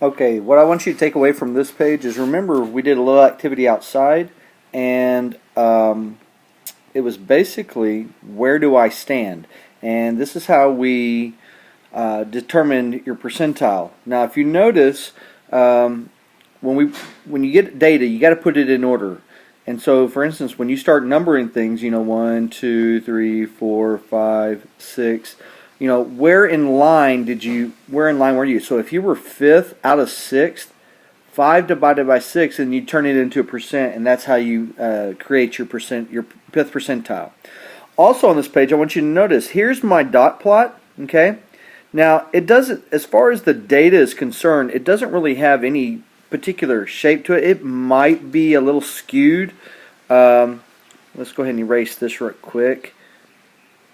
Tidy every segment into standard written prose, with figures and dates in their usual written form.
Okay, what I want you to take away from this page is, remember, we did a little activity outside, and it was basically, where do I stand? And this is how we determined your percentile. Now, if you notice, when you get data, you got to put it in order. And so, for instance, when you start numbering things, 1, 2, 3, 4, 5, 6. Where in line were you? So if you were 5th out of 6th, 5 divided by 6, and you turn it into a percent, and that's how you create your 5th percentile. Also on this page, I want you to notice, here's my dot plot, okay? Now, it doesn't, as far as the data is concerned, it doesn't really have any particular shape to it. It might be a little skewed. Let's go ahead and erase this real quick.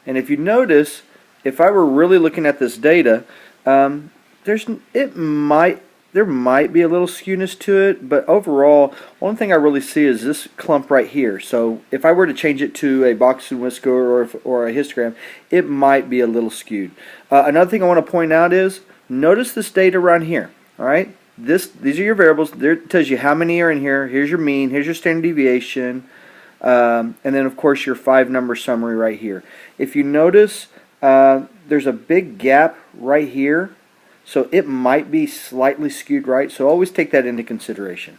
And if you notice, if I were really looking at this data, there might be a little skewness to it, but overall, one thing I really see is this clump right here. So if I were to change it to a box and whisker or a histogram, it might be a little skewed. Another thing I want to point out is, notice this data around here. All right, these are your variables. There it tells you how many are in here. Here's your mean. Here's your standard deviation, and then of course your 5-number summary right here. If you notice, there's a big gap right here, so it might be slightly skewed right, so always take that into consideration.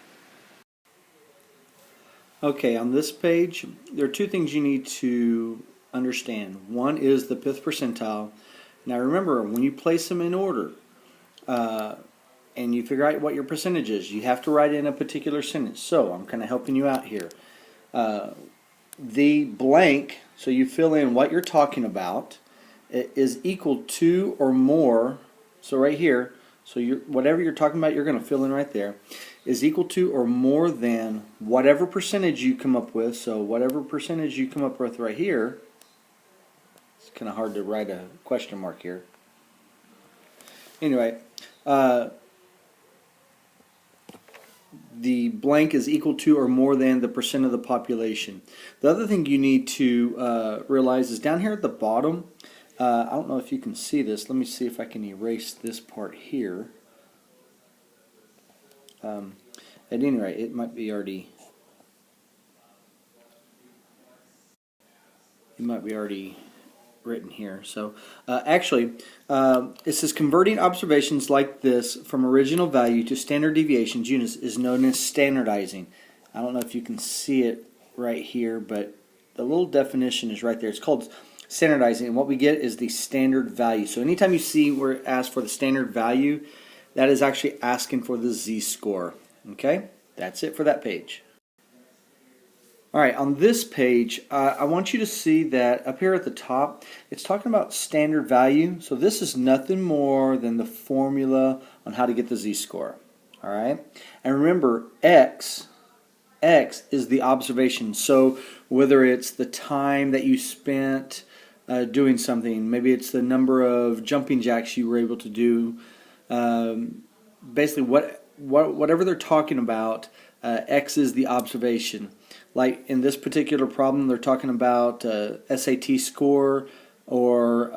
Okay, on this page, there are 2 things you need to understand. One is the 5th percentile. Now remember, when you place them in order, and you figure out what your percentage is, you have to write in a particular sentence. So I'm kind of helping you out here. The blank, so you fill in what you're talking about, is equal to or more, so right here, so whatever you're talking about, you're going to fill in right there, is equal to or more than whatever percentage you come up with. So whatever percentage you come up with right here, it's kind of hard to write a question mark here. Anyway, the blank is equal to or more than the percent of the population. The other thing you need to realize is down here at the bottom, I don't know if you can see this. Let me see if I can erase this part here. At any rate, it might be already written here. So actually, it says converting observations like this from original value to standard deviations units is known as standardizing. I don't know if you can see it right here, but the little definition is right there. It's called standardizing, and what we get is the standard value. So anytime you see where it asks for the standard value, that is actually asking for the z-score. Okay, that's it for that page. Alright, on this page, I want you to see that up here at the top, it's talking about standard value. So this is nothing more than the formula on how to get the z-score. Alright, and remember, x is the observation. So whether it's the time that you spent doing something, maybe it's the number of jumping jacks you were able to do, basically whatever they're talking about, x is the observation. Like in this particular problem, they're talking about SAT score, or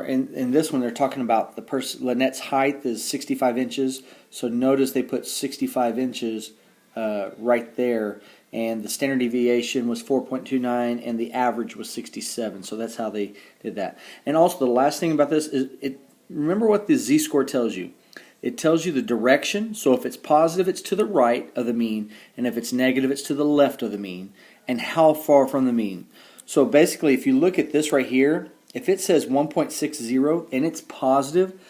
in this one, they're talking about Lynette's height is 65 inches. So notice they put 65 inches right there, and the standard deviation was 4.29, and the average was 67. So that's how they did that. And also, the last thing about this is, remember what the z-score tells you. It tells you the direction, so if it's positive, it's to the right of the mean, and if it's negative, it's to the left of the mean, and how far from the mean. So basically, if you look at this right here, if it says 1.60 and it's positive,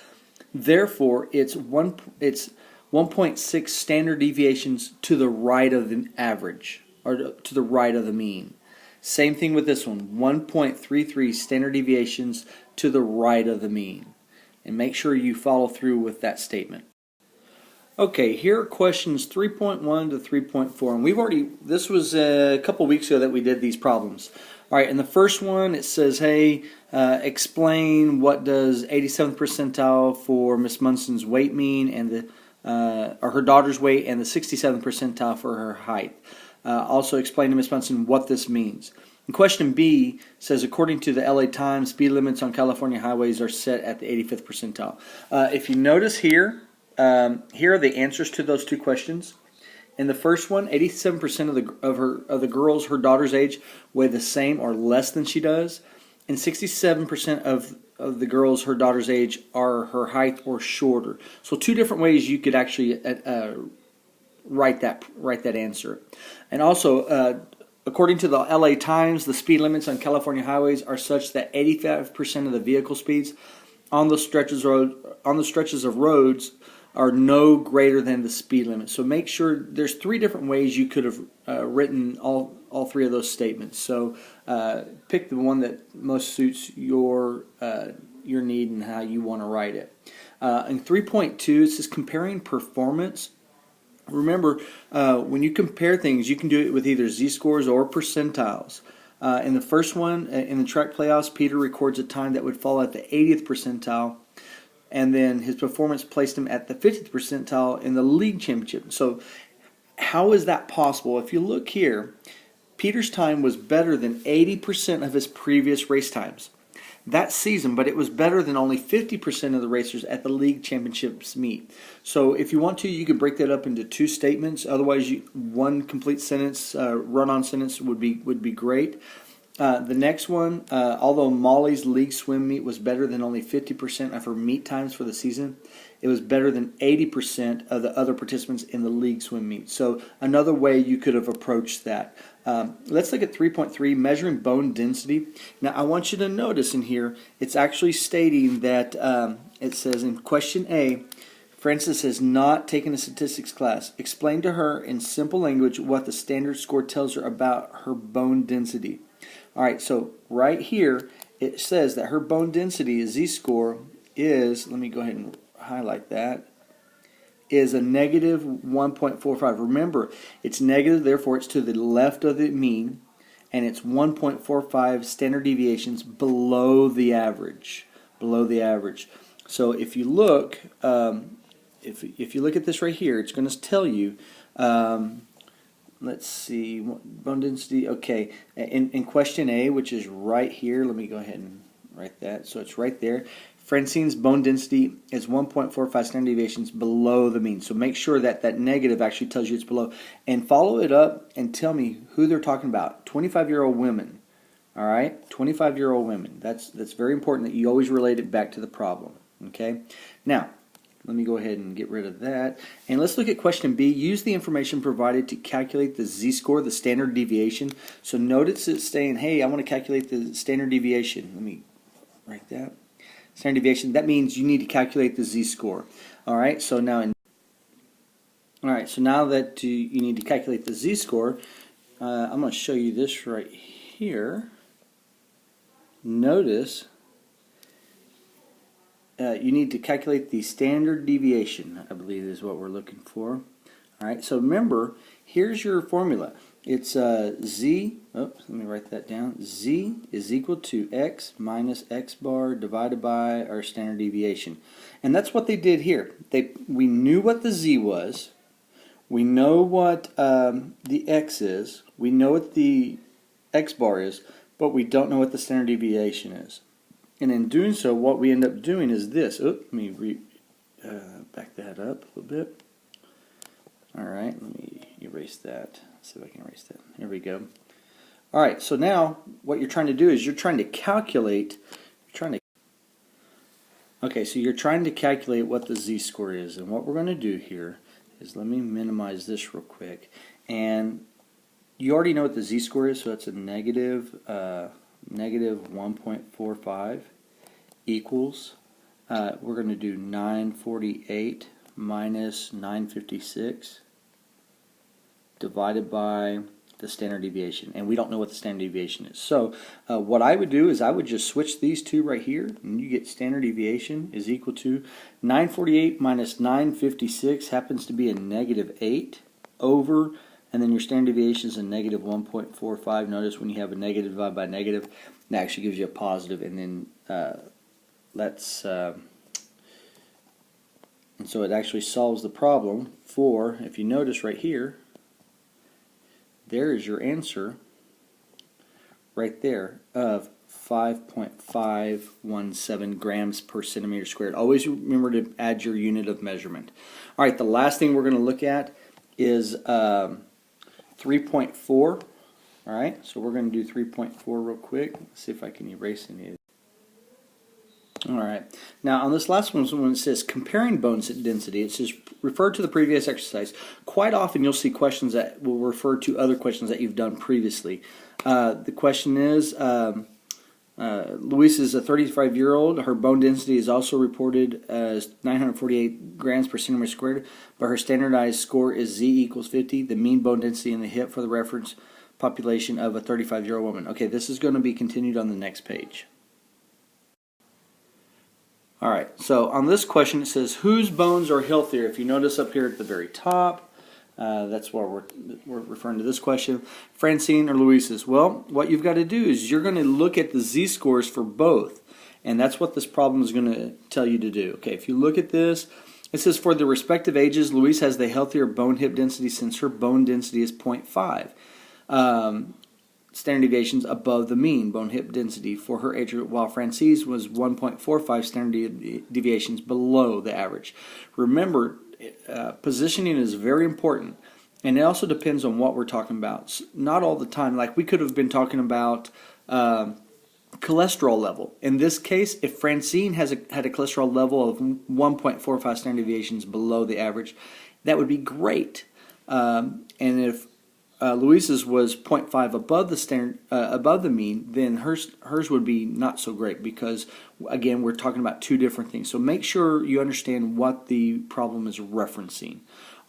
therefore it's 1.6 standard deviations to the right of the average, or to the right of the mean. Same thing with this one, 1.33 standard deviations to the right of the mean. And make sure you follow through with that statement. Okay, here are questions 3.1 to 3.4, and this was a couple weeks ago that we did these problems. All right, in the first one, it says, hey, explain what does 87th percentile for Miss Munson's weight mean, and or her daughter's weight, and the 67th percentile for her height. Also explain to Miss Munson what this means. And question B says, according to the LA Times, speed limits on California highways are set at the 85th percentile. If you notice here, here are the answers to those two questions. In the first one, 87% of the girls her daughter's age weigh the same or less than she does, and 67% of the girls her daughter's age are her height or shorter. So two different ways you could actually write that answer. And also, according to the LA Times, the speed limits on California highways are such that 85% of the vehicle speeds on the stretches of roads are no greater than the speed limit. So make sure there's three different ways you could have written all three of those statements. So pick the one that most suits your need and how you want to write it. In 3.2, it says comparing performance. Remember, when you compare things, you can do it with either z-scores or percentiles. In the first one, in the track playoffs, Peter records a time that would fall at the 80th percentile, and then his performance placed him at the 50th percentile in the league championship. So how is that possible? If you look here, Peter's time was better than 80% of his previous race times that season, but it was better than only 50% of the racers at the league championships meet. So if you want to, you can break that up into two statements. Otherwise, one complete sentence, run-on sentence would be great. The next one, although Molly's league swim meet was better than only 50% of her meet times for the season, it was better than 80% of the other participants in the league swim meet. So another way you could have approached that. Let's look at 3.3, measuring bone density. Now I want you to notice in here, it's actually stating that it says in question A, Frances has not taken a statistics class. Explain to her in simple language what the standard score tells her about her bone density. All right, so right here it says that her bone density, z-score, is, let me go ahead and highlight that, is a negative 1.45. Remember, it's negative, therefore it's to the left of the mean, and it's 1.45 standard deviations below the average. Below the average. So if you look, if you look at this right here, it's going to tell you. Let's see, bone density. Okay, in question A, which is right here, let me go ahead and write that. So it's right there. Francine's bone density is 1.45 standard deviations below the mean. So make sure that that negative actually tells you it's below. And follow it up and tell me who they're talking about. 25-year-old women. All right, 25-year-old women. That's very important that you always relate it back to the problem. Okay, now let me go ahead and get rid of that. And let's look at question B. Use the information provided to calculate the z-score, the standard deviation. So notice it's saying, hey, I want to calculate the standard deviation. Let me write that. Standard deviation, that means you need to calculate the z-score. All right, so now that you need to calculate the z-score, I'm going to show you this right here. Notice you need to calculate the standard deviation, I believe is what we're looking for. All right, so remember, here's your formula. It's z, let me write that down. Z is equal to x minus x bar divided by our standard deviation. And that's what they did here. We knew what the z was. We know what the x is. We know what the x bar is, but we don't know what the standard deviation is. And in doing so, what we end up doing is this. Let me back that up a little bit. All right, let me erase that. Let's see if I can erase that. Here we go. All right, so now what you're trying to do is you're trying to calculate. Okay, so you're trying to calculate what the z-score is, and what we're going to do here is, let me minimize this real quick. And you already know what the z-score is, so that's a negative 1.45 equals, we're going to do 948 minus 956 divided by the standard deviation, and we don't know what the standard deviation is. So what I would do is I would just switch these two right here, and you get standard deviation is equal to 948 minus 956 happens to be a negative 8 over, and then your standard deviation is a negative 1.45. Notice when you have a negative divided by negative, that actually gives you a positive, and then and so it actually solves the problem for, if you notice right here, there is your answer right there of 5.517 grams per centimeter squared. Always remember to add your unit of measurement. All right, the last thing we're going to look at is 3.4. All right, so we're going to do 3.4 real quick. Let's see if I can erase any of it. All right, now on this last one, when it says comparing bone density, it says refer to the previous exercise. Quite often you'll see questions that will refer to other questions that you've done previously. The question is, Louise is a 35-year-old. Her bone density is also reported as 948 grams per centimeter squared, but her standardized score is Z equals 50, the mean bone density in the hip for the reference population of a 35-year-old woman. Okay, this is going to be continued on the next page. Alright, so on this question it says, whose bones are healthier? If you notice up here at the very top, that's why we're referring to this question. Francine or Louise's? Well, what you've got to do is you're going to look at the Z-scores for both, and that's what this problem is going to tell you to do. Okay, if you look at this, it says for the respective ages, Louise has the healthier bone hip density since her bone density is 0.5. Standard deviations above the mean bone hip density for her age, while Francine's was 1.45 standard deviations below the average. Remember, positioning is very important, and it also depends on what we're talking about. Not all the time. Like we could have been talking about cholesterol level. In this case, if Francine had a cholesterol level of 1.45 standard deviations below the average, that would be great. And if Louise's was 0.5 above the standard, above the mean, then hers would be not so great because, again, we're talking about two different things. So make sure you understand what the problem is referencing.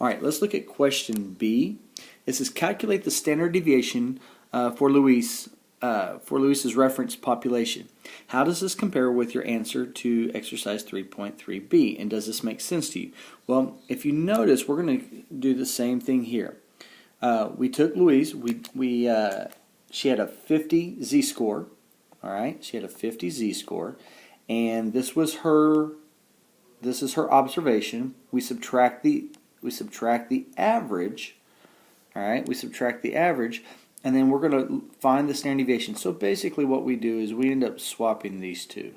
All right, let's look at question B. It says calculate the standard deviation for Louise's reference population. How does this compare with your answer to exercise 3.3b? And does this make sense to you? Well, if you notice, we're going to do the same thing here. We took Louise. She had a 50 Z-score. All right, she had a 50 Z-score, and this is her observation. We subtract the average. All right, we subtract the average, and then we're going to find the standard deviation. So basically, what we do is we end up swapping these two.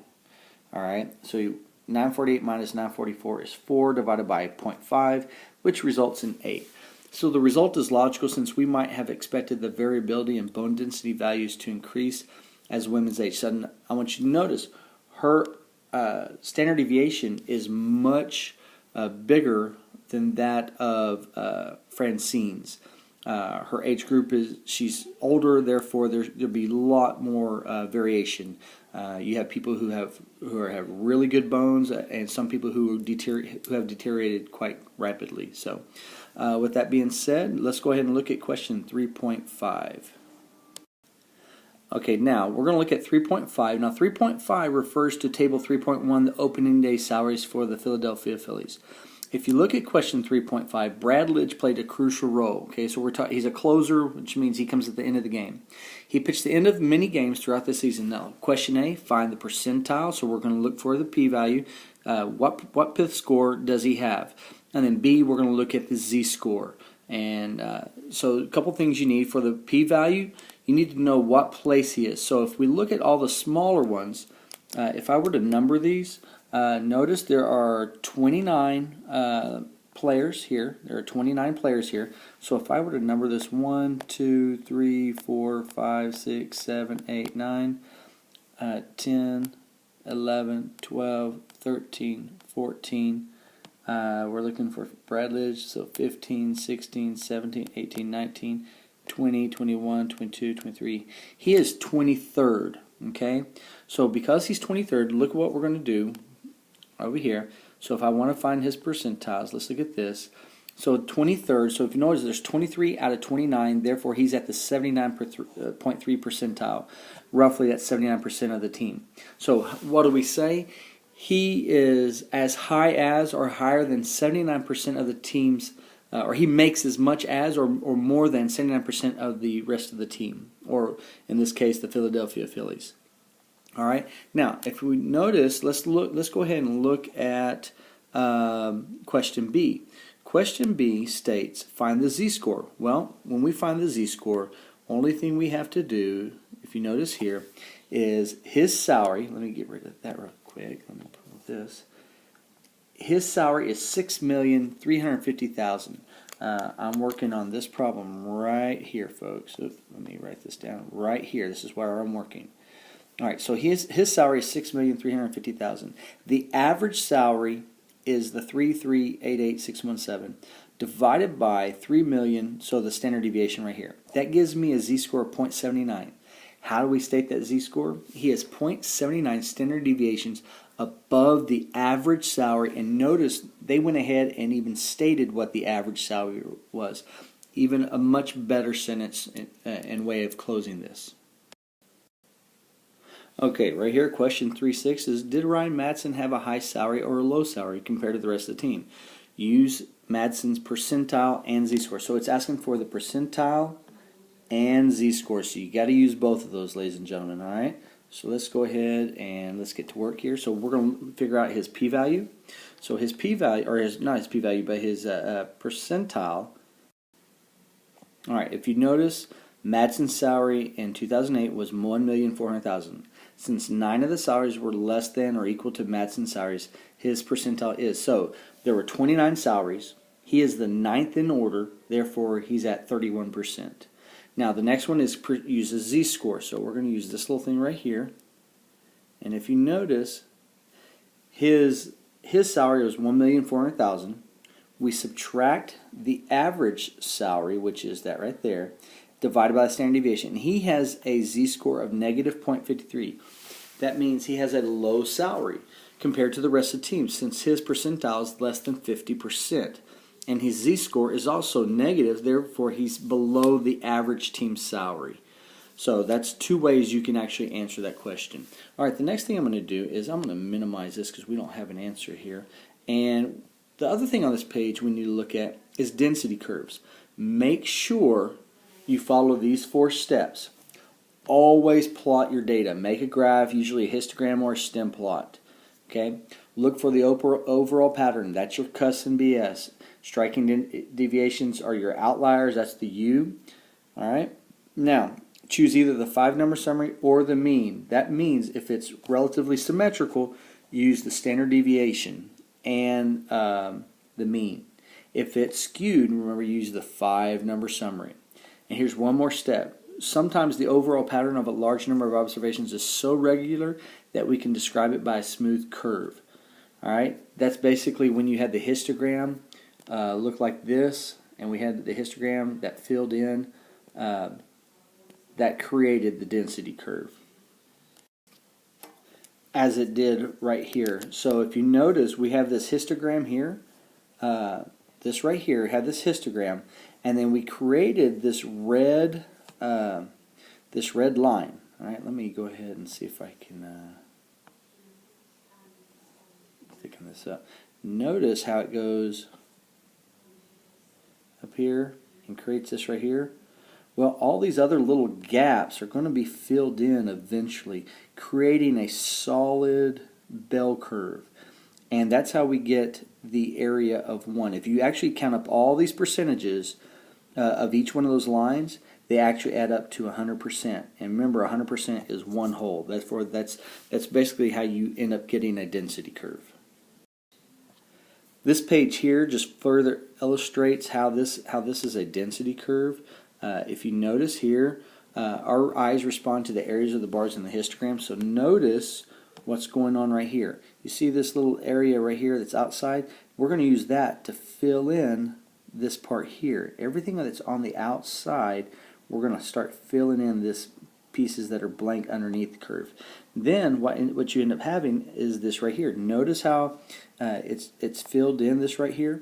All right, so 948 minus 944 is 4 divided by 0.5, which results in 8. So the result is logical since we might have expected the variability in bone density values to increase as women's age. So I want you to notice her standard deviation is much bigger than that of Francine's. Her age group she's older, therefore there'll be a lot more variation. You have people who have really good bones, and some people who have deteriorated quite rapidly. So, with that being said, let's go ahead and look at question 3.5. Okay, now we're going to look at 3.5. Now, 3.5 refers to Table 3.1, the opening day salaries for the Philadelphia Phillies. If you look at question 3.5, Brad Lidge played a crucial role. Okay, so he's a closer, which means he comes at the end of the game. He pitched the end of many games throughout the season. Now, question A, find the percentile. So we're going to look for the p-value. What pith score does he have? And then B, we're going to look at the z-score. And so a couple things you need for the p-value. You need to know what place he is. So if we look at all the smaller ones, if I were to number these, notice there are 29 players here. There are 29 players here. So if I were to number this 1, 2, 3, 4, 5, 6, 7, 8, 9, 10, 11, 12, 13, 14. We're looking for Brad Lidge, so 15, 16, 17, 18, 19, 20, 21, 22, 23. He is 23rd, okay? So because he's 23rd, look what we're going to do over here. So if I want to find his percentiles, let's look at this. So 23rd, so if you notice there's 23 out of 29, therefore he's at the 79.3 percentile. Roughly that's 79% of the team. So what do we say? He is as high as or higher than 79% of the teams, or he makes as much as or more than 79% of the rest of the team, or in this case the Philadelphia Phillies. All right. Now, if we notice, let's go ahead and look at question B. Question B states, find the z-score. Well, when we find the z-score, only thing we have to do, if if you notice here, is his salary. Let me get rid of that real quick. Let me pull this. His salary is $6,350,000. I'm working on this problem right here, folks. Let me write this down right here. This is where I'm working. All right, so his salary is $6,350,000. The average salary is the 3,388,617 divided by 3 million, so the standard deviation right here. That gives me a z-score of 0.79. How do we state that z-score? He has 0.79 standard deviations above the average salary, and notice they went ahead and even stated what the average salary was. Even a much better sentence and way of closing this. Okay, right here, question 3.6 is, did Ryan Madsen have a high salary or a low salary compared to the rest of the team? Use Madsen's percentile and z-score. So it's asking for the percentile and z-score. So you got to use both of those, ladies and gentlemen, all right? So let's go ahead and let's get to work here. So we're going to figure out his p-value. So his p-value, or not his p-value, but his percentile. All right, if you notice, Madsen's salary in 2008 was $1,400,000. Since 9 of the salaries were less than or equal to Madsen's salaries, his percentile is. So there were 29 salaries. He is the 9th in order, therefore he's at 31%. Now the next one is uses z-score. So we're going to use this little thing right here. And if you notice, his salary was $1,400,000. We subtract the average salary, which is that right there, divided by the standard deviation. He has a z-score of negative 0.53. That means he has a low salary compared to the rest of the team, since his percentile is less than 50%. And his z-score is also negative, therefore he's below the average team salary. So that's two ways you can actually answer that question. All right, the next thing I'm going to do is I'm going to minimize this because we don't have an answer here. And the other thing on this page we need to look at is density curves. Make sure you follow these 4 steps. Always plot your data. Make a graph, usually a histogram or a stem plot. Okay. Look for the overall pattern. That's your cuss and BS. Striking deviations are your outliers. That's the U. All right. Now, choose either the 5-number summary or the mean. That means if it's relatively symmetrical, use the standard deviation and the mean. If it's skewed, remember, use the 5-number summary. And here's one more step. Sometimes the overall pattern of a large number of observations is so regular that we can describe it by a smooth curve. All right, that's basically when you had the histogram look like this, and we had the histogram that filled in, that created the density curve, as it did right here. So if you notice, we have this histogram here. This right here had this histogram, and then we created this red line. All right, let me go ahead and see if I can thicken this up. Notice how it goes up here and creates this right here. Well, all these other little gaps are going to be filled in eventually, creating a solid bell curve. And that's how we get the area of 1. If you actually count up all these percentages of each one of those lines, they actually add up to 100%. And remember, 100% is 1 whole. Therefore, that's basically how you end up getting a density curve. This page here just further illustrates how this is a density curve. If you notice here, our eyes respond to the areas of the bars in the histogram. So notice what's going on right here. You see this little area right here that's outside? We're going to use that to fill in this part here. Everything that's on the outside, we're going to start filling in this pieces that are blank underneath the curve. Then what you end up having is this right here. Notice how it's filled in this right here.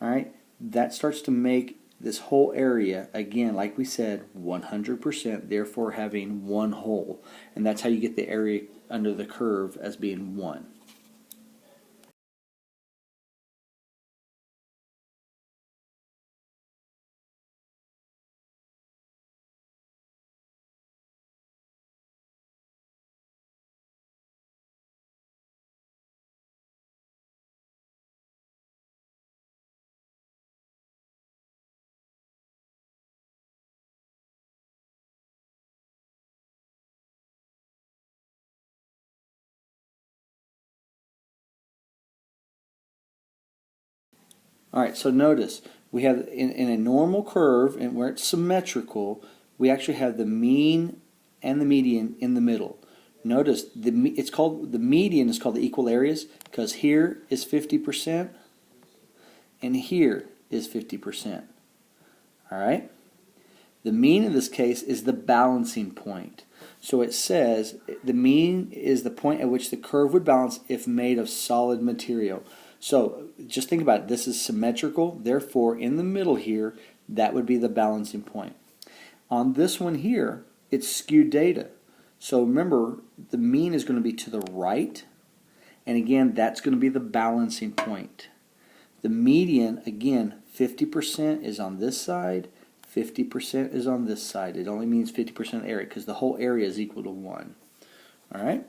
All right, that starts to make this whole area, again, like we said, 100%, therefore having 1 whole. And that's how you get the area under the curve as being 1. Alright, so notice, we have in a normal curve, and where it's symmetrical, we actually have the mean and the median in the middle. Notice, the median is called the equal areas, because here is 50%, and here is 50%. Alright? The mean in this case is the balancing point. So it says the mean is the point at which the curve would balance if made of solid material. So just think about it. This is symmetrical. Therefore, in the middle here, that would be the balancing point. On this one here, it's skewed data. So remember, the mean is going to be to the right. And again, that's going to be the balancing point. The median, again, 50% is on this side. 50% is on this side. It only means 50% of the area because the whole area is equal to 1. Alright?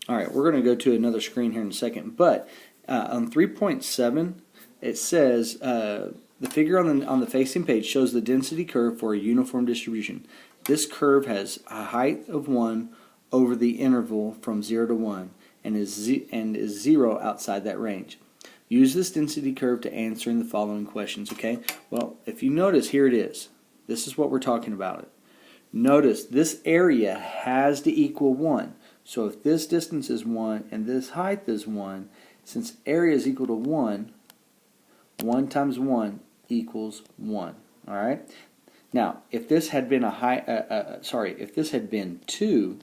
Alright, we're going to go to another screen here in a second. But on 3.7, it says the figure on the facing page shows the density curve for a uniform distribution. This curve has a height of 1 over the interval from 0 to 1 and is 0 outside that range. Use this density curve to answer in the following questions, okay? Well, if you notice, here it is. This is what we're talking about. Notice, this area has to equal 1. So if this distance is 1 and this height is 1, since area is equal to 1, 1 times 1 equals 1, all right? Now, if this had been if this had been 2,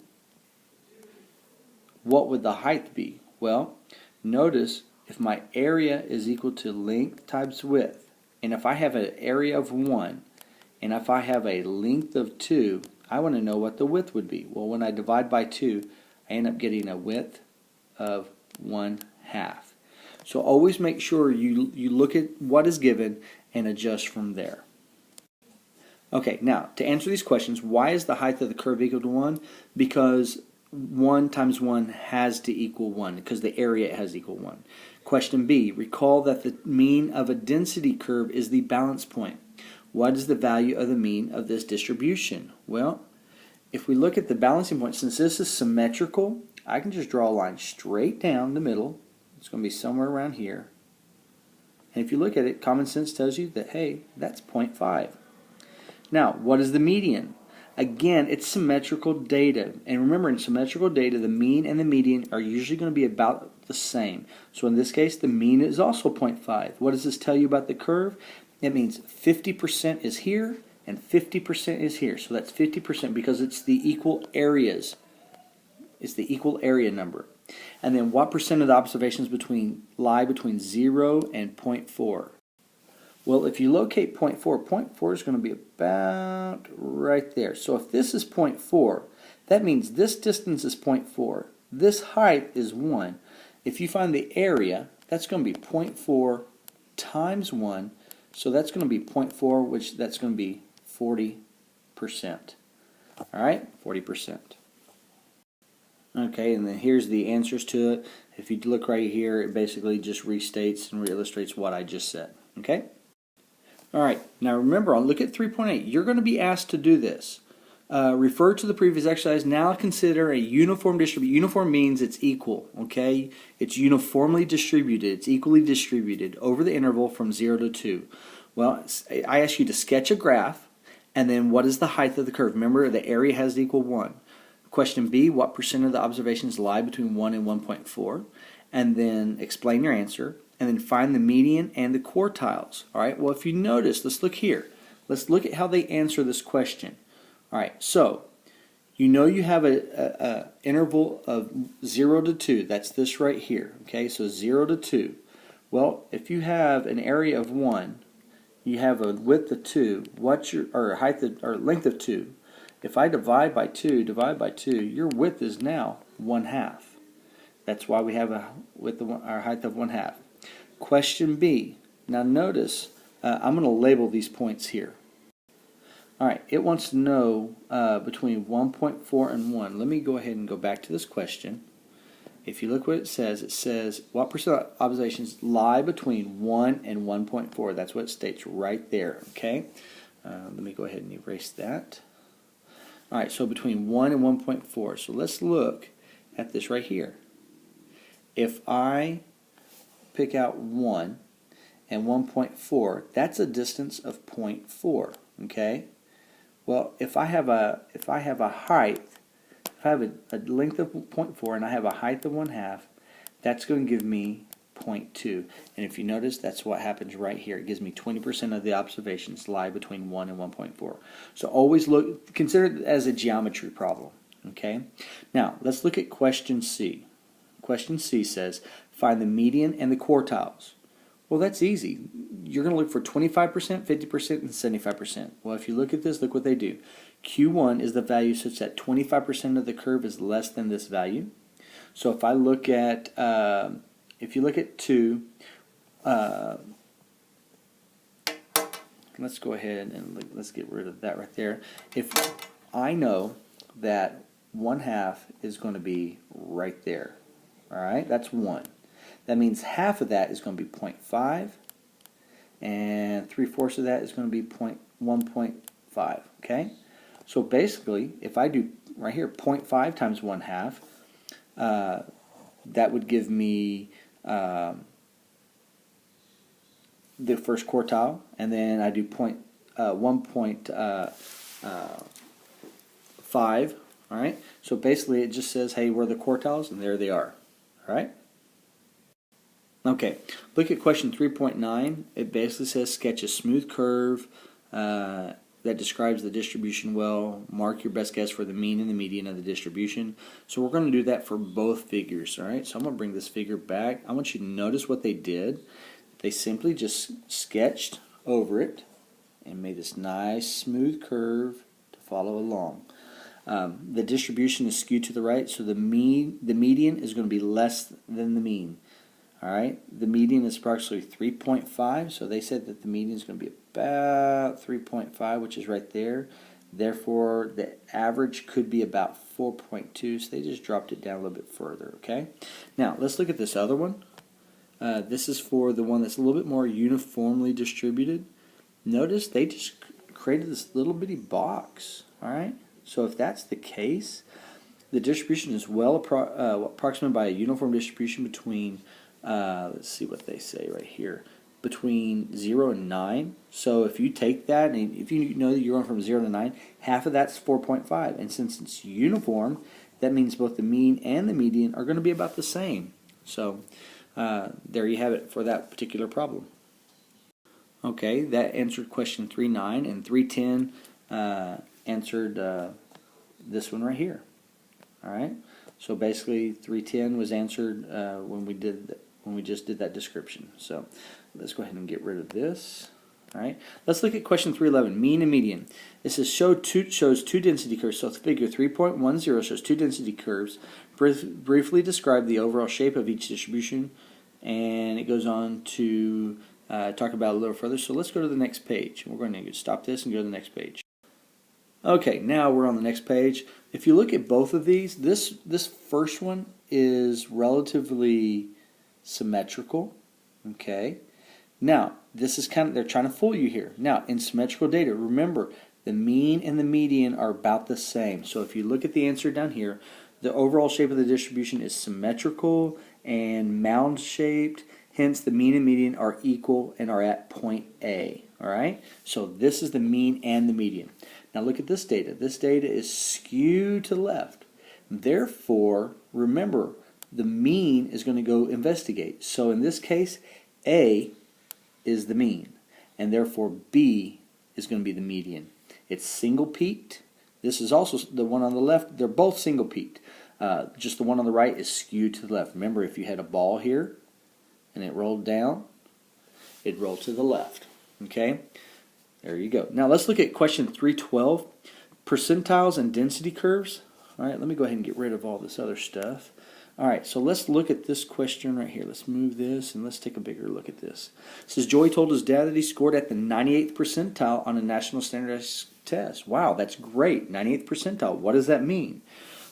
what would the height be? Well, notice, if my area is equal to length times width, and if I have an area of 1, and if I have a length of 2, I want to know what the width would be. Well, when I divide by 2, I end up getting a width of 1/2. So always make sure you look at what is given and adjust from there. Okay, now, to answer these questions, why is the height of the curve equal to 1? Because 1 times 1 has to equal 1, because the area has to equal 1. Question B, recall that the mean of a density curve is the balance point. What is the value of the mean of this distribution? Well, if we look at the balancing point, since this is symmetrical, I can just draw a line straight down the middle. It's going to be somewhere around here. And if you look at it, common sense tells you that, hey, that's 0.5. Now, what is the median? Again, it's symmetrical data. And remember, in symmetrical data, the mean and the median are usually going to be about the same. So in this case, the mean is also 0.5. What does this tell you about the curve? It means 50% is here and 50% is here. So that's 50% because it's the equal areas. It's the equal area number. And then what percent of the observations lie between 0 and 0.4? Well, if you locate 0.4, 0.4 is going to be about right there. So if this is 0.4, that means this distance is 0.4. This height is 1. If you find the area, that's going to be 0.4 times 1. So that's going to be 0.4, which that's going to be 40%. All right, 40%. Okay, and then here's the answers to it. If you look right here, it basically just restates and illustrates what I just said. Okay? Alright, now remember, look at 3.8. You're going to be asked to do this. Refer to the previous exercise. Now consider a uniform distribution. Uniform means it's equal, okay? It's uniformly distributed. It's equally distributed over the interval from 0 to 2. Well, I ask you to sketch a graph, and then what is the height of the curve? Remember, the area has to equal 1. Question B, what percent of the observations lie between 1 and 1.4? And then explain your answer. And then find the median and the quartiles. All right, well, if you notice, let's look here. Let's look at how they answer this question. All right, so you know you have a interval of 0 to 2. That's this right here. Okay, so 0 to 2. Well, if you have an area of 1, you have a width of 2. What's your length of 2? If I divide by 2, your width is now 1/2. That's why we have our height of 1/2. Question B. Now notice, I'm going to label these points here. Alright, it wants to know between 1.4 and 1. Let me go ahead and go back to this question. If you look what it says what percent of observations lie between 1 and 1.4. That's what it states right there. Okay, let me go ahead and erase that. Alright, so between 1 and 1.4. So let's look at this right here. If I pick out 1 and 1.4. That's a distance of 0.4. Okay. Well, if I have a height, if I have a length of 0.4 and I have a height of 1/2, that's going to give me 0.2. And if you notice, that's what happens right here. It gives me 20% of the observations lie between 1 and 1.4. So always consider it as a geometry problem. Okay. Now let's look at question C. Question C says, find the median and the quartiles. Well, that's easy. You're going to look for 25%, 50%, and 75%. Well, if you look at this, look what they do. Q1 is the value such that 25% of the curve is less than this value. So if I look at, if you look at 2, let's go ahead and let's get rid of that right there. If I know that 1/2 is going to be right there, all right, that's 1. That means half of that is going to be 0.5, and 3/4 of that is going to be 1.5. Okay, so basically, if I do right here 0.5 times 1/2, that would give me the first quartile, and then I do 1.5. All right, so basically it just says, hey, where are the quartiles, and there they are. All right. Okay, look at question 3.9. It basically says sketch a smooth curve that describes the distribution well. Mark your best guess for the mean and the median of the distribution. So we're going to do that for both figures. All right, so I'm going to bring this figure back. I want you to notice what they did. They simply just sketched over it and made this nice smooth curve to follow along. The distribution is skewed to the right, so the median is going to be less than the mean. All right, the median is approximately 3.5, so they said that the median is going to be about 3.5, which is right there. Therefore, the average could be about 4.2, so they just dropped it down a little bit further. Okay, now let's look at this other one. This is for the one that's a little bit more uniformly distributed. Notice they just created this little bitty box. All right, so if that's the case, the distribution is well approximated by a uniform distribution between, let's see what they say right here, between 0 and 9. So if you take that, and if you know that you're going from 0 to 9, half of that's 4.5. And since it's uniform, that means both the mean and the median are going to be about the same. So there you have it for that particular problem. Okay, that answered question 3.9, and 3.10 answered this one right here. All right, so basically 3.10 was answered when we just did that description. So let's go ahead and get rid of this. All right, let's look at question 3.11, mean and median. It says shows two density curves. So figure 3.10 shows two density curves. Briefly describe the overall shape of each distribution, and it goes on to talk about it a little further. So let's go to the next page. We're going to stop this and go to the next page. Okay, now we're on the next page. If you look at both of these, this first one is relatively symmetrical. Okay, now this is they're trying to fool you here. Now in symmetrical data, remember the mean and the median are about the same. So if you look at the answer down here, the overall shape of the distribution is symmetrical and mound shaped. Hence, the mean and median are equal and are at point A. All right, so this is the mean and the median. Now look at this data. This data is skewed to the left. Therefore, remember, the mean is going to go investigate. So in this case, A is the mean, and therefore B is going to be the median. It's single peaked. This is also the one on the left. They're both single peaked. Just the one on the right is skewed to the left. Remember, if you had a ball here and it rolled down, it rolled to the left. Okay? There you go. Now let's look at question 3.12, percentiles and density curves. All right, let me go ahead and get rid of all this other stuff. All right, so let's look at this question right here. Let's move this and let's take a bigger look at this. It says Joey told his dad that he scored at the 98th percentile on a national standardized test. Wow, that's great. 98th percentile. What does that mean?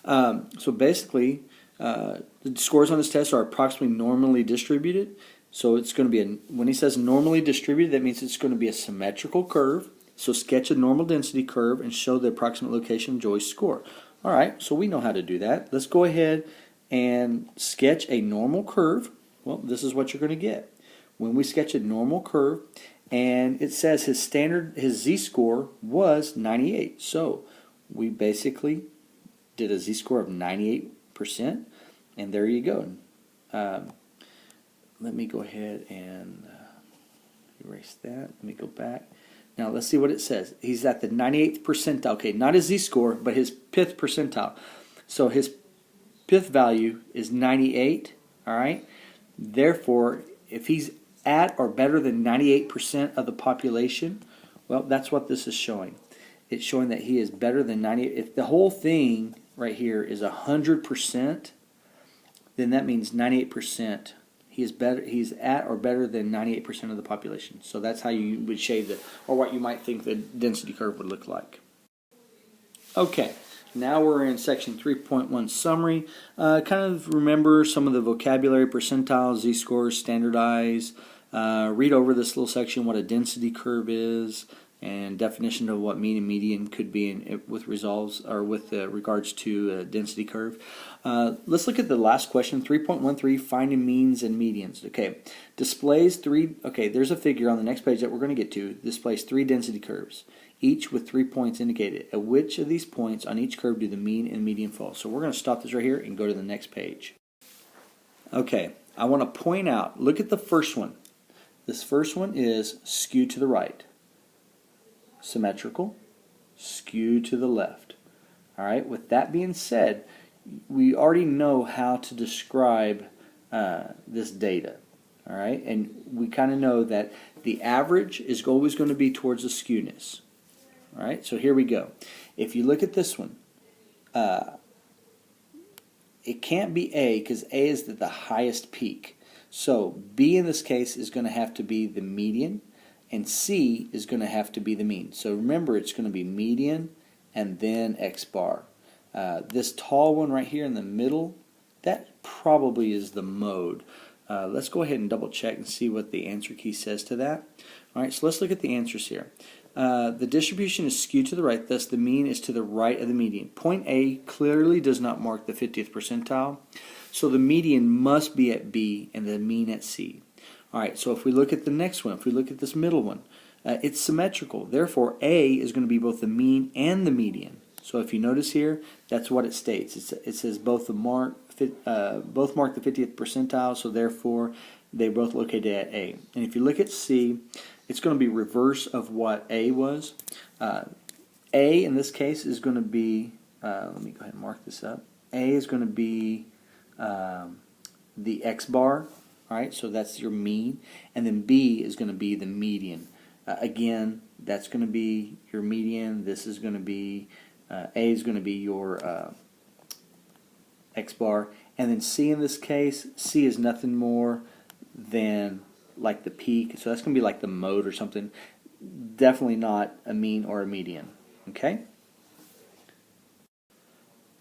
So basically, the scores on this test are approximately normally distributed. So it's going to be, when he says normally distributed, that means it's going to be a symmetrical curve. So sketch a normal density curve and show the approximate location of Joey's score. All right, so we know how to do that. Let's go ahead and sketch a normal curve. Well, this is what you're going to get. When we sketch a normal curve, and it says his z-score was 98. So we basically did a z-score of 98%, and there you go. Let me go ahead and erase that. Let me go back. Now let's see what it says. He's at the 98th percentile. Okay, not his z-score, but his pith percentile. So his pith value is 98, all right? Therefore, if he's at or better than 98% of the population, well, that's what this is showing. It's showing that he is better than 98. If the whole thing right here is 100%, then that means 98%. He's at or better than 98% of the population. So that's how you would shade the, or what you might think the density curve would look like. Okay, now we're in section 3.1 summary. Kind of remember some of the vocabulary: percentiles, z-scores, standardize. Read over this little section, what a density curve is, and definition of what mean and median could be with regards to a density curve. Let's look at the last question, 3.13, finding means and medians. Okay, displays three. Okay, there's a figure on the next page that we're going to get to. Displays three density curves, each with 3 points indicated. At which of these points on each curve do the mean and median fall? So we're going to stop this right here and go to the next page. Okay, I want to point out, look at the first one. This first one is skew to the right. Symmetrical, skew to the left. All right, with that being said, we already know how to describe this data. All right, and we kind of know that the average is always going to be towards the skewness. All right, so here we go. If you look at this one, it can't be A because A is the highest peak. So B in this case is going to have to be the median, and C is going to have to be the mean. So remember, it's going to be median and then X bar. This tall one right here in the middle, that probably is the mode. Let's go ahead and double check and see what the answer key says to that. All right, so let's look at the answers here. The distribution is skewed to the right, thus the mean is to the right of the median. Point A clearly does not mark the 50th percentile, so the median must be at B and the mean at C. All right, so if we look at the next one, if we look at this middle one, it's symmetrical. Therefore, A is going to be both the mean and the median. So if you notice here, that's what it states. It says both mark the 50th percentile, so therefore they both located at A. And if you look at C, it's going to be reverse of what A was. A in this case is going to be, let me go ahead and mark this up. A is going to be the X bar, all right, so that's your mean, and then B is going to be the median. Again, that's going to be your median. This is going to be, A is going to be your X bar, and then C in this case, C is nothing more than like the peak, so that's going to be like the mode or something. Definitely not a mean or a median. Okay?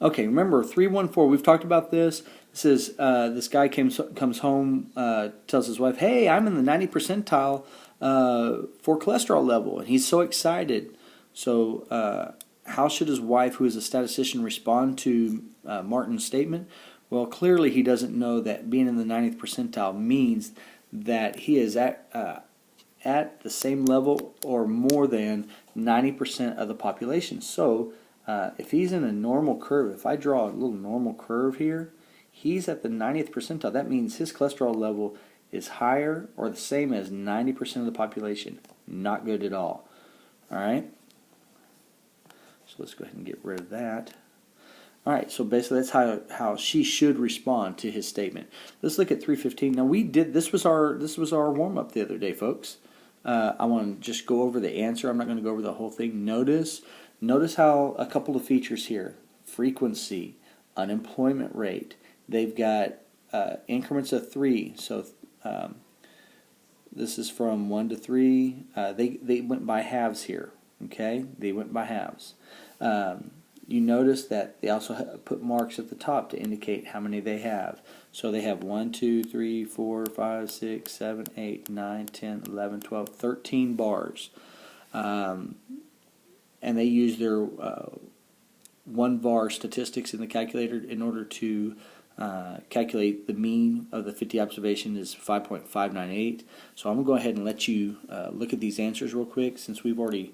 Okay, remember 314, we've talked about this. This is this guy comes home, tells his wife, hey, I'm in the 90th percentile for cholesterol level, and he's so excited. So how should his wife, who is a statistician, respond to Martin's statement? Well, clearly he doesn't know that being in the 90th percentile means that he is at the same level or more than 90% of the population. So if he's in a normal curve, if I draw a little normal curve here, he's at the 90th percentile. That means his cholesterol level is higher or the same as 90% of the population. Not good at all. All right? So let's go ahead and get rid of that. All right, so basically that's how she should respond to his statement. Let's look at 315. Now this was our warm up the other day, folks. I want to just go over the answer. I'm not going to go over the whole thing. Notice how a couple of features here: frequency, unemployment rate. They've got increments of 3. So this is from 1 to 3. They went by halves here. Okay, they went by halves. You notice that they also put marks at the top to indicate how many they have. So they have 1, 2, 3, 4, 5, 6, 7, 8, 9, 10, 11, 12, 13 bars. And they use their 1 var statistics in the calculator in order to calculate the mean of the 50 observation is 5.598. So I'm going to go ahead and let you look at these answers real quick since we've already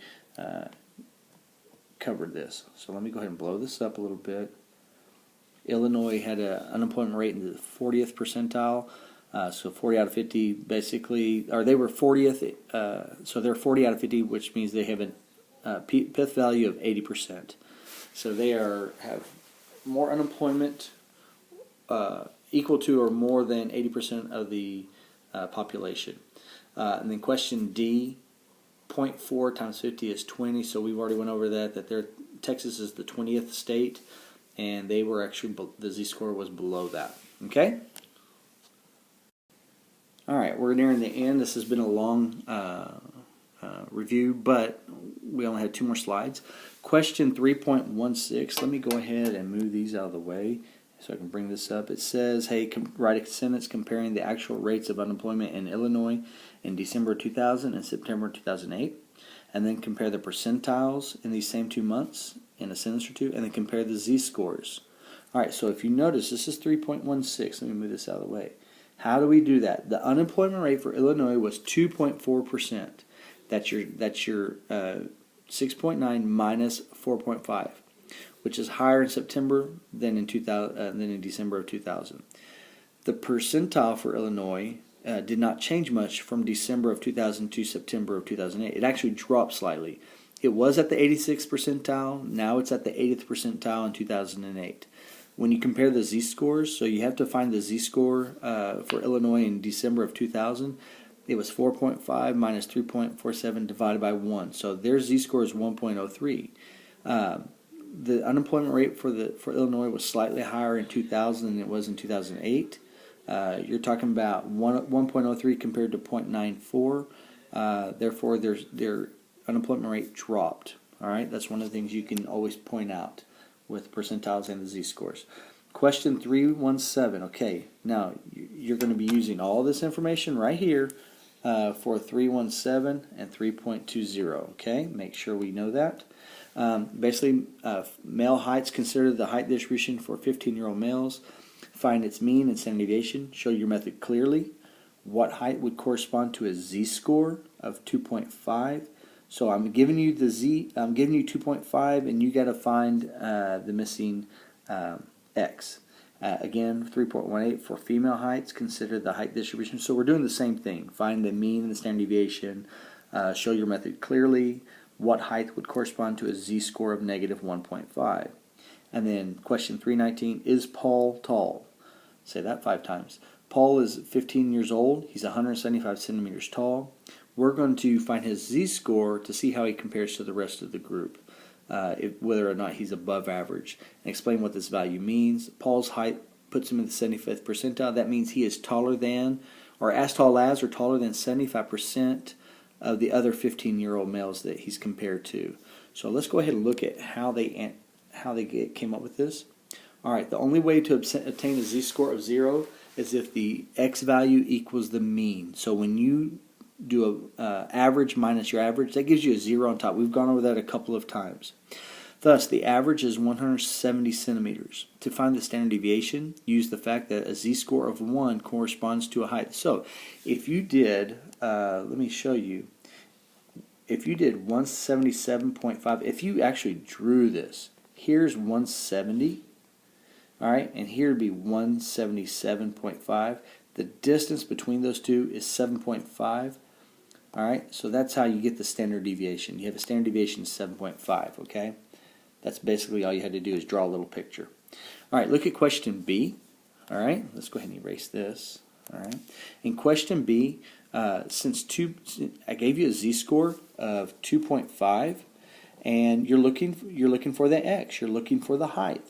covered this. So let me go ahead and blow this up a little bit. Illinois had an unemployment rate in the 40th percentile. So 40 out of 50 basically, or they were 40th, so they're 40 out of 50, which means they have a pith value of 80%. So they have more unemployment equal to or more than 80% of the population. And then question D, 0.4 times 50 is 20, so we've already went over that Texas is the 20th state, and they were actually, the z-score was below that. Okay? Alright, we're nearing the end. This has been a long review, but we only have 2 more slides. Question 3.16, let me go ahead and move these out of the way so I can bring this up. It says, hey, write a sentence comparing the actual rates of unemployment in Illinois in December 2000 and September 2008, and then compare the percentiles in these same 2 months in a sentence or two, and then compare the z-scores. Alright, so if you notice, this is 3.16. Let me move this out of the way. How do we do that? The unemployment rate for Illinois was 2.4%. That's your 6.9 minus 4.5, which is higher in September than in December of 2000. The percentile for Illinois did not change much from December of 2000 to September of 2008. It actually dropped slightly. It was at the 86th percentile. Now it's at the 80th percentile in 2008. When you compare the z-scores, so you have to find the z-score for Illinois in December of 2000. It was 4.5 minus 3.47 divided by 1. So their z-score is 1.03. The unemployment rate for Illinois was slightly higher in 2000 than it was in 2008. You're talking about 1.03 compared to 0.94. Therefore, their unemployment rate dropped. All right, that's one of the things you can always point out with percentiles and the z-scores. Question 317. Okay, now you're going to be using all this information right here for 317 and 3.20. Okay, make sure we know that. Basically, male heights, consider the height distribution for 15-year-old males. Find its mean and standard deviation. Show your method clearly. What height would correspond to a z-score of 2.5? So I'm giving you I'm giving you 2.5, and you got to find the missing x. Again, 3.18 for female heights. Consider the height distribution. So we're doing the same thing. Find the mean and the standard deviation. Show your method clearly. What height would correspond to a z-score of negative 1.5? And then question 319, is Paul tall? Say that 5 times. Paul is 15 years old. He's 175 centimeters tall. We're going to find his z-score to see how he compares to the rest of the group, whether or not he's above average, and explain what this value means. Paul's height puts him in the 75th percentile. That means he is taller than, or as tall as, or taller than 75% of the other 15-year-old males that he's compared to. So let's go ahead and look at how they came up with this. All right, the only way to obtain a z-score of 0 is if the x value equals the mean. So when you do a average minus your average, that gives you a 0 on top. We've gone over that a couple of times. Thus, the average is 170 centimeters. To find the standard deviation, use the fact that a z-score of 1 corresponds to a height. So if you did, let me show you, if you did 177.5, if you actually drew this, here's 170, all right, and here would be 177.5. The distance between those two is 7.5. All right, so that's how you get the standard deviation. You have a standard deviation of 7.5, okay? That's basically all you had to do is draw a little picture. All right, look at question B. All right, let's go ahead and erase this. All right, in question B, I gave you a z-score of 2.5, and you're looking for the x. You're looking for the height.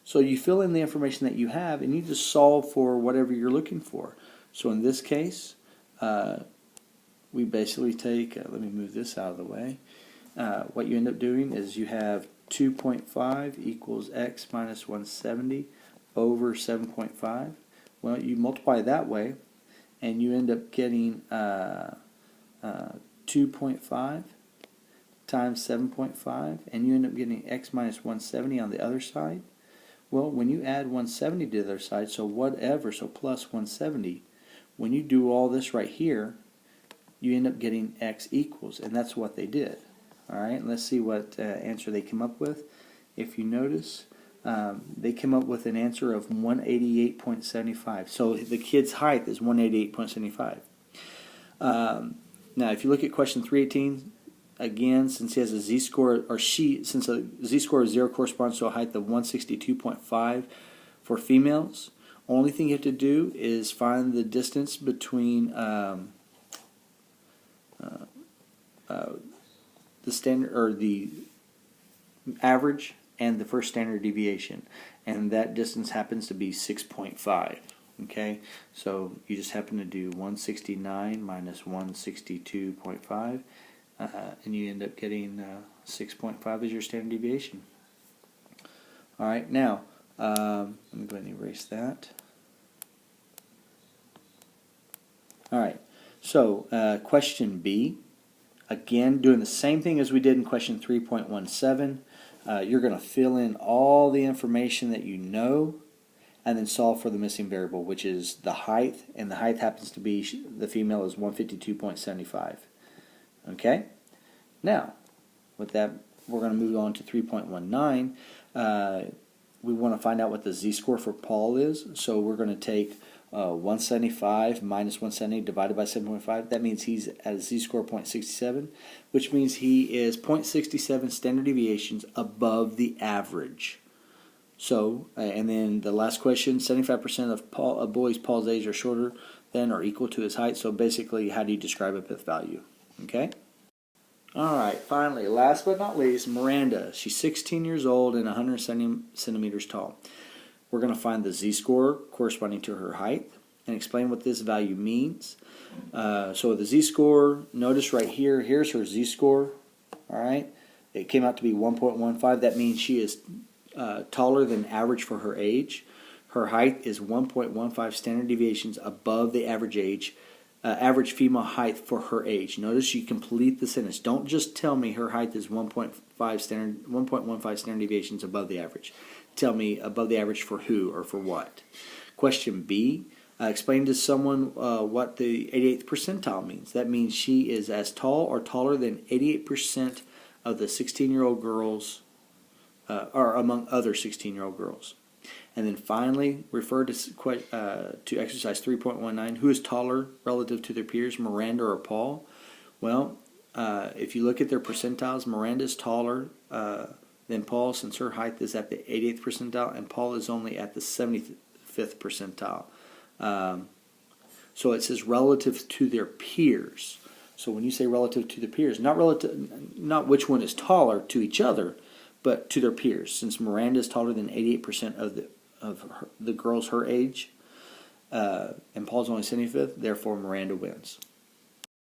So you fill in the information that you have, and you just solve for whatever you're looking for. So in this case, we basically take, let me move this out of the way. What you end up doing is you have 2.5 equals x minus 170 over 7.5. Well, you multiply that way, and you end up getting 2.5 times 7.5, and you end up getting x minus 170 on the other side. Well, when you add 170 to the other side, so whatever, so plus 170, when you do all this right here, you end up getting x equals, and that's what they did. All right, let's see what answer they came up with. If you notice, they came up with an answer of 188.75. So the kid's height is 188.75. Now, if you look at question 318, again, since he has a z-score, or since a z-score of 0 corresponds to a height of 162.5 for females, only thing you have to do is find the distance between the standard, or the average, and the first standard deviation, and that distance happens to be 6.5. Okay, so you just happen to do 169 minus 162.5, and you end up getting 6.5 as your standard deviation. All right, now let me go ahead and erase that. All right, so question B. Again, doing the same thing as we did in question 3.17. You're going to fill in all the information that you know and then solve for the missing variable, which is the height, and the height happens to be, the female is 152.75. Okay? Now, with that, we're going to move on to 3.19. We want to find out what the z-score for Paul is, so we're going to take 175 minus 170 divided by 7.5. That means he's at a z-score of 0.67, which means he is 0.67 standard deviations above the average. So, and then the last question, 75% of boys Paul's age are shorter than or equal to his height. So basically, how do you describe a pith value? Okay? All right, finally, last but not least, Miranda. She's 16 years old and 170 centimeters tall. We're going to find the z-score corresponding to her height and explain what this value means. So the z-score, notice right here, here's her z-score. All right, it came out to be 1.15. That means she is taller than average for her age. Her height is 1.15 standard deviations above the average age, average female height for her age. Notice you complete the sentence. Don't just tell me her height is 1.15 standard deviations above the average. Tell me above the average for who or for what. Question B, explain to someone what the 88th percentile means. That means she is as tall or taller than 88% of the 16-year-old girls, or among other 16-year-old girls. And then finally, refer to exercise 3.19. Who is taller relative to their peers, Miranda or Paul? Well, if you look at their percentiles, Miranda is taller than Paul, since her height is at the 88th percentile, and Paul is only at the 75th percentile. So it says relative to their peers. So when you say relative to the peers, not which one is taller to each other, but to their peers. Since Miranda is taller than 88% of the girls her age, and Paul's only 75th, therefore Miranda wins.